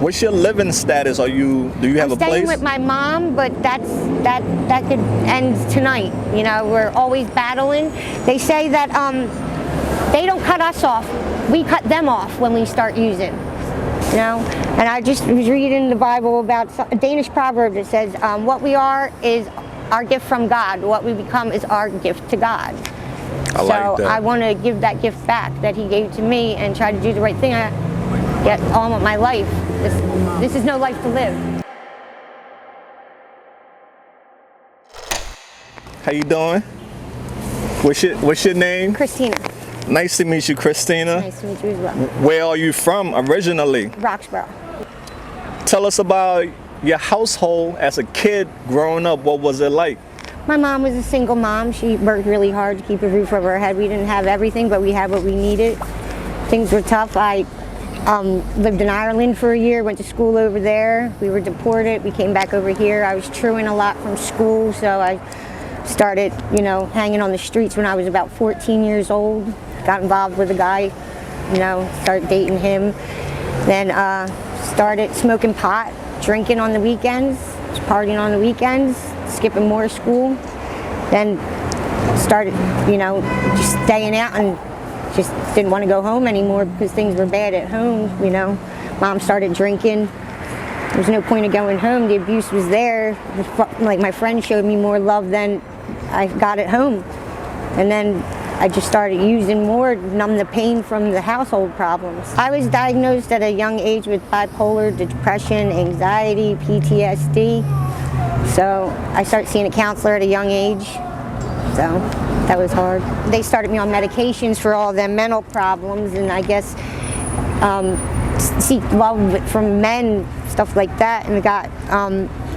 What's your living status? Do you have a place? I'm staying with my mom, but that could end tonight. You know, we're always battling. They say that they don't cut us off. We cut them off when we start using. You know, and I just was reading the Bible about a Danish proverb that says, what we are is our gift from God. What we become is our gift to God. I like that. So I want to give that gift back that he gave to me and try to do the right thing. I get on with my life. This is no life to live. How you doing? What's your name? Christina. Nice to meet you, Christina. Nice to meet you as well. Where are you from originally? Roxborough. Tell us about your household as a kid growing up. What was it like? My mom was a single mom. She worked really hard to keep a roof over our head. We didn't have everything, but we had what we needed. Things were tough. I lived in Ireland for a year, went to school over there. We were deported. We came back over here. I was truant a lot from school, so I started, you know, hanging on the streets when I was about 14 years old. Got involved with a guy, you know, started dating him. Then started smoking pot, drinking on the weekends, partying on the weekends, skipping more school. Then started, you know, just staying out and just didn't want to go home anymore because things were bad at home, you know. Mom started drinking. There was no point of going home. The abuse was there. Like, my friend showed me more love than I got at home. And then I just started using more to numb the pain from the household problems. I was diagnosed at a young age with bipolar, depression, anxiety, PTSD. So I started seeing a counselor at a young age. So that was hard. They started me on medications for all them mental problems, and I guess seek love from men, stuff like that, and got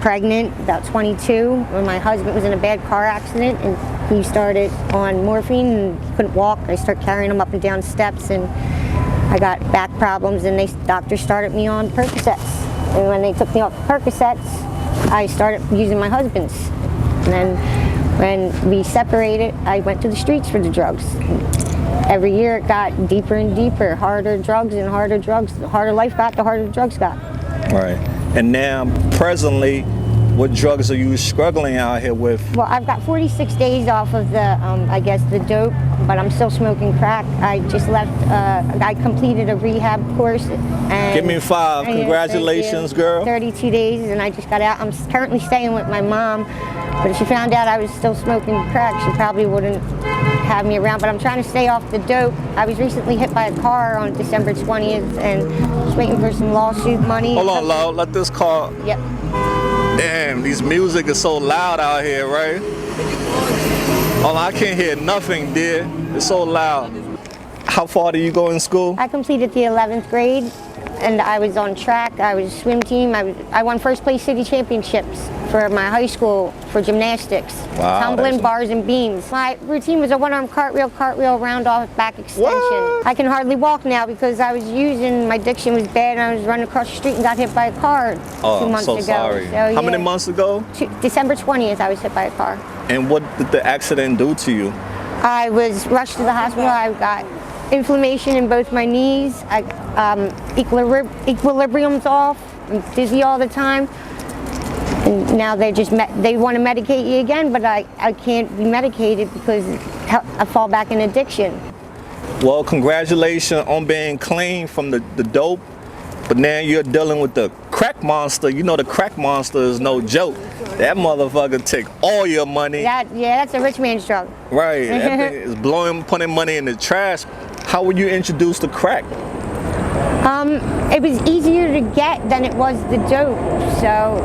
pregnant about 22 when my husband was in a bad car accident, and he started on morphine and he couldn't walk. I started carrying him up and down steps, and I got back problems, and doctors started me on Percocets. And when they took me off Percocets, I started using my husband's. And then when we separated, I went to the streets for the drugs. Every year it got deeper and deeper, harder drugs and harder drugs. The harder life got, the harder the drugs got. Right. And now, presently, what drugs are you struggling out here with? Well, I've got 46 days off of the, I guess, the dope, but I'm still smoking crack. I just left, I completed a rehab course. And Give me 5. Congratulations, girl. 32 days, and I just got out. I'm currently staying with my mom, but if she found out I was still smoking crack, she probably wouldn't have me around, but I'm trying to stay off the dope. I was recently hit by a car on December 20th, and just waiting for some lawsuit money. Hold on, Lo, let this car. Yep. Damn, these music is so loud out here, right? Oh, I can't hear nothing, dear. It's so loud. How far do you go in school? I completed the 11th grade, and I was on track. I was swim team. I won first place city championships for my high school for gymnastics. Wow, tumbling, bars, and beams. My routine was a one-arm cartwheel, round off, back extension. What? I can hardly walk now because I was using, my addiction was bad, and I was running across the street and got hit by a car 2 months ago. I'm so sorry. So, How many months ago? December 20th, I was hit by a car. And what did the accident do to you? I was rushed to the hospital. I got inflammation in both my knees. Equilibrium's off. I'm dizzy all the time. And now they want to medicate you again, but I can't be medicated because I fall back in addiction. Well, congratulations on being clean from the dope, but now you're dealing with the crack monster. You know the crack monster is no joke. That motherfucker take all your money. Yeah, that's a rich man's drug. Right, that thing is putting money in the trash. How were you introduced to crack? It was easier to get than it was the dope. So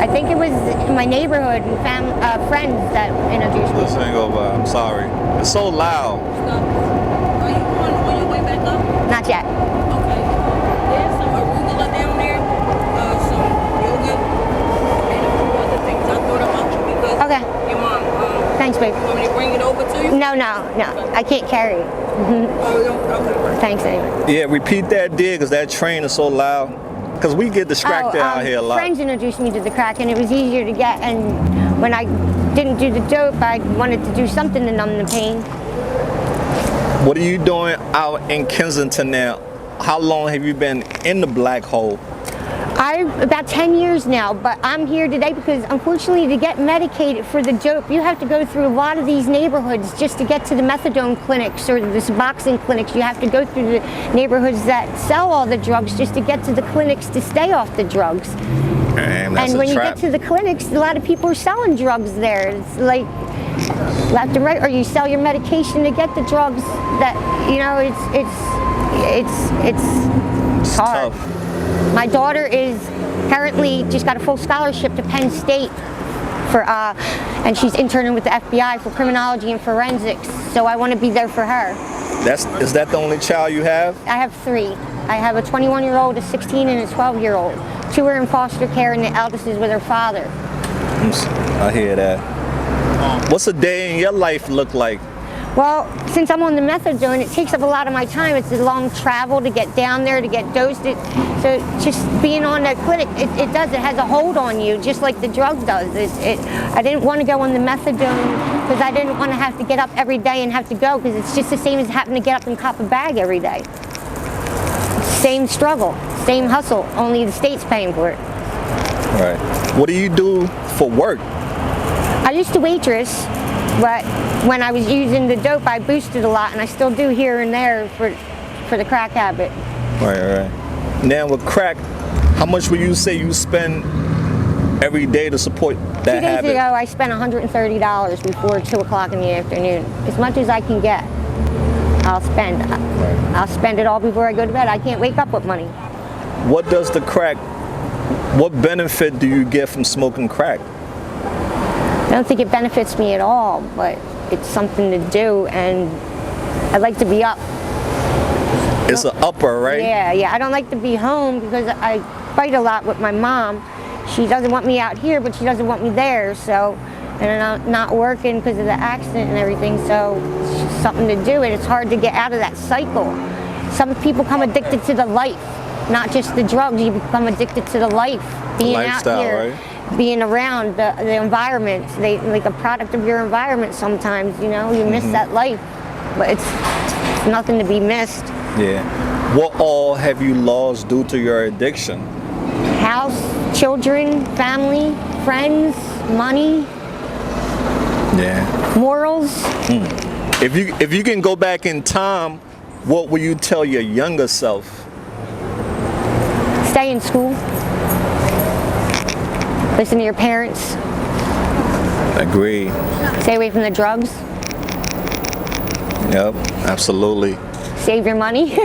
I think it was my neighborhood and friends that introduced me. This ain't go by. I'm sorry. It's so loud. Are you on your way back up? Not yet. Okay. There's some arugula down there, some yogurt, and a few other things. I thought about you because Okay. your mom. Thanks, babe. You want me to bring it over to you? No. I can't carry it. Okay. Thanks anyway. Yeah, repeat that, dear, because that train is so loud. Because we get distracted out here a lot. Friends introduced me to the crack, and it was easier to get. And when I didn't do the dope, I wanted to do something to numb the pain. What are you doing out in Kensington now? how long have you been in the black hole? About 10 years now, but I'm here today because unfortunately to get medicated for the dope, you have to go through a lot of these neighborhoods just to get to the methadone clinics or the Suboxone clinics. You have to go through the neighborhoods that sell all the drugs just to get to the clinics to stay off the drugs. And that's And when a you trap. get to the clinics, a lot of people are selling drugs there. It's like left and right, or you sell your medication to get the drugs that, you know, it's hard. Tough. My daughter is currently just got a full scholarship to Penn State for, and she's interning with the FBI for criminology and forensics. So I want to be there for her. Is that the only child you have? I have 3. I have a 21-year-old, a 16, and a 12-year-old. 2 are in foster care, and the eldest is with her father. I hear that. What's a day in your life look like? Well, since I'm on the methadone, it takes up a lot of my time. It's a long travel to get down there, to get dosed. So just being on that clinic, it has a hold on you, just like the drug does. I didn't want to go on the methadone because I didn't want to have to get up every day and have to go, because it's just the same as having to get up and cop a bag every day. Same struggle, same hustle, only the state's paying for it. Right. What do you do for work? I used to waitress, but when I was using the dope, I boosted a lot, and I still do here and there for the crack habit. Right. Now with crack, how much would you say you spend every day to support that 2 days habit? ago, I spent $130 before 2 o'clock in the afternoon. As much as I can get, I'll spend. I'll spend it all before I go to bed. I can't wake up with money. What benefit do you get from smoking crack? I don't think it benefits me at all, but it's something to do, and I like to be up. It's an upper, right? Yeah. I don't like to be home because I fight a lot with my mom. She doesn't want me out here, but she doesn't want me there. So, and I'm not working because of the accident and everything. So, it's just something to do, and it's hard to get out of that cycle. Some people become addicted to the life, not just the drugs. You become addicted to the life, being Lifestyle, out here, right? being around the environment. They like a product of your environment. Sometimes, you know, you miss that life, but it's nothing to be missed. Yeah. What all have you lost due to your addiction? House, children, family, friends, money, Yeah. morals. If you can go back in time, what will you tell your younger self? Stay in school. Listen to your parents. Agree. Stay away from the drugs. Yep, absolutely. Save your money.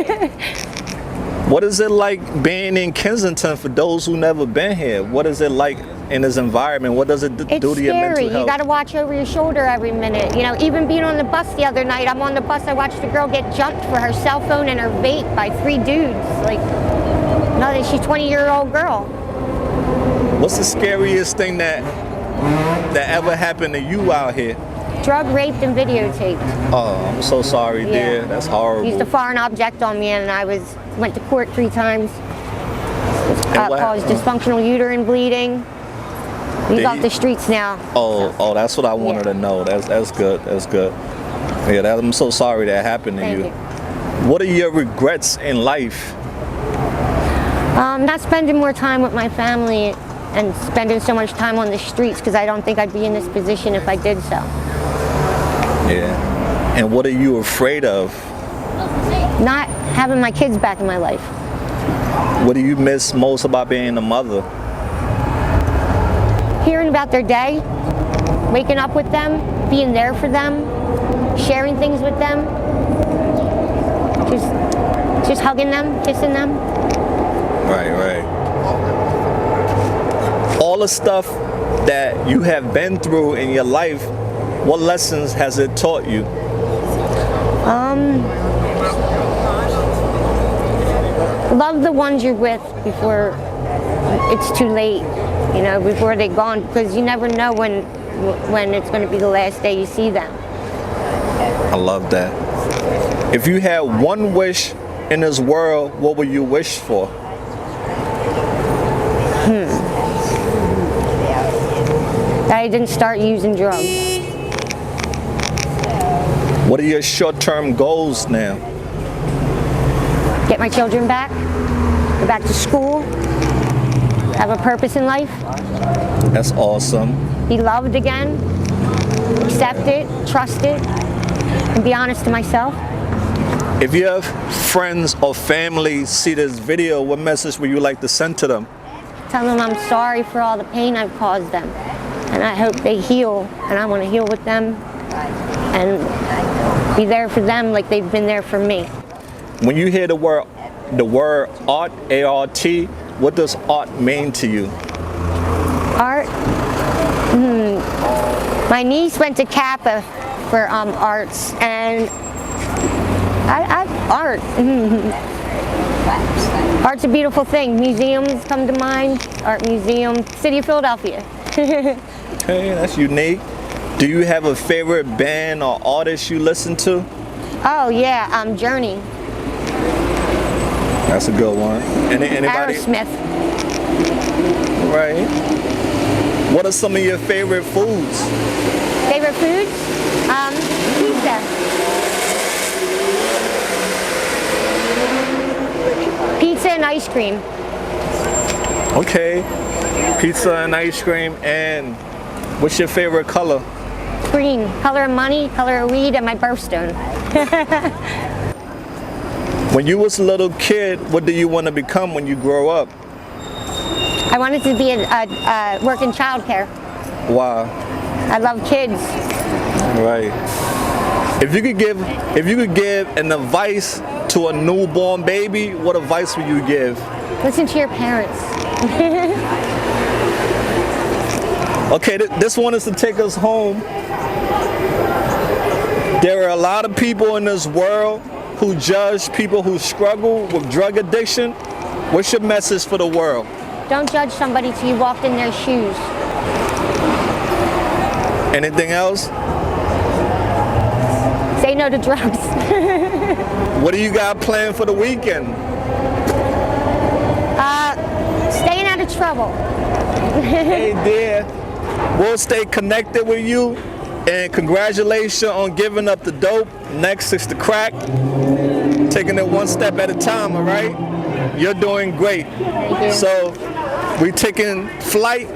What is it like being in Kensington for those who never been here? What is it like in this environment? What does it do It's to your mental scary. health? You got to watch over your shoulder every minute. You know, even being on the bus the other night, I'm on the bus, I watched a girl get jumped for her cell phone and her vape by 3 dudes. Like, no, she's a 20-year-old girl. What's the scariest thing that ever happened to you out here? Drug raped and videotaped. Oh, I'm so sorry, dear. Yeah. That's horrible. Used a foreign object on me, and I went to court 3 times. what Caused happened? dysfunctional uterine bleeding. He's Did off he- the streets now. Oh, that's what I wanted to know. That's good. That's good. Yeah, I'm so sorry that happened to Thank you. you. What are your regrets in life? Not spending more time with my family and spending so much time on the streets, because I don't think I'd be in this position if I did so. Yeah. And what are you afraid of? Not having my kids back in my life. What do you miss most about being a mother? Hearing about their day, waking up with them, being there for them, sharing things with them, just hugging them, kissing them. Right. All the stuff that you have been through in your life, what lessons has it taught you? Love the ones you're with before it's too late, you know, before they're gone, because you never know when it's going to be the last day you see them. I love that. If you had one wish in this world, what would you wish for? That I didn't start using drugs. What are your short-term goals now? get my children back, go back to school, have a purpose in life, That's awesome. be loved again, accept it, trust it, and be honest to myself. If you have friends or family see this video, what message would you like to send to them? Tell them I'm sorry for all the pain I've caused them, and I hope they heal, and I want to heal with them and be there for them like they've been there for me. When you hear the word art, A-R-T, what does art mean to you? Art? My niece went to Kappa for arts, and art. Art's a beautiful thing. Museums come to mind. Art museum, City of Philadelphia. Okay, that's unique. Do you have a favorite band or artist you listen to? Oh yeah, Journey. That's a good one. Anybody? Aerosmith. Right. What are some of your favorite foods? Favorite foods? Pizza. Pizza and ice cream. Okay. Pizza and ice cream. And what's your favorite color? Green. Color of money, color of weed, and my birthstone. When you was a little kid, what do you want to become when you grow up? I wanted to be work in childcare. Wow. I love kids. Right. If you could give an advice to a newborn baby, what advice would you give? Listen to your parents. Okay, this one is to take us home. There are a lot of people in this world who judge people who struggle with drug addiction. What's your message for the world? Don't judge somebody till you walked in their shoes. Anything else? Say no to drugs. What do you got planned for the weekend? Staying out of trouble. Hey dear, we'll stay connected with you, and congratulations on giving up the dope. Next is the crack. Taking it one step at a time, all right? You're doing great. Thank you. So we taking flight.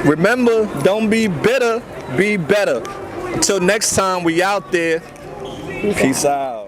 Remember, don't be bitter, be better. Until next time, we out there. Peace out.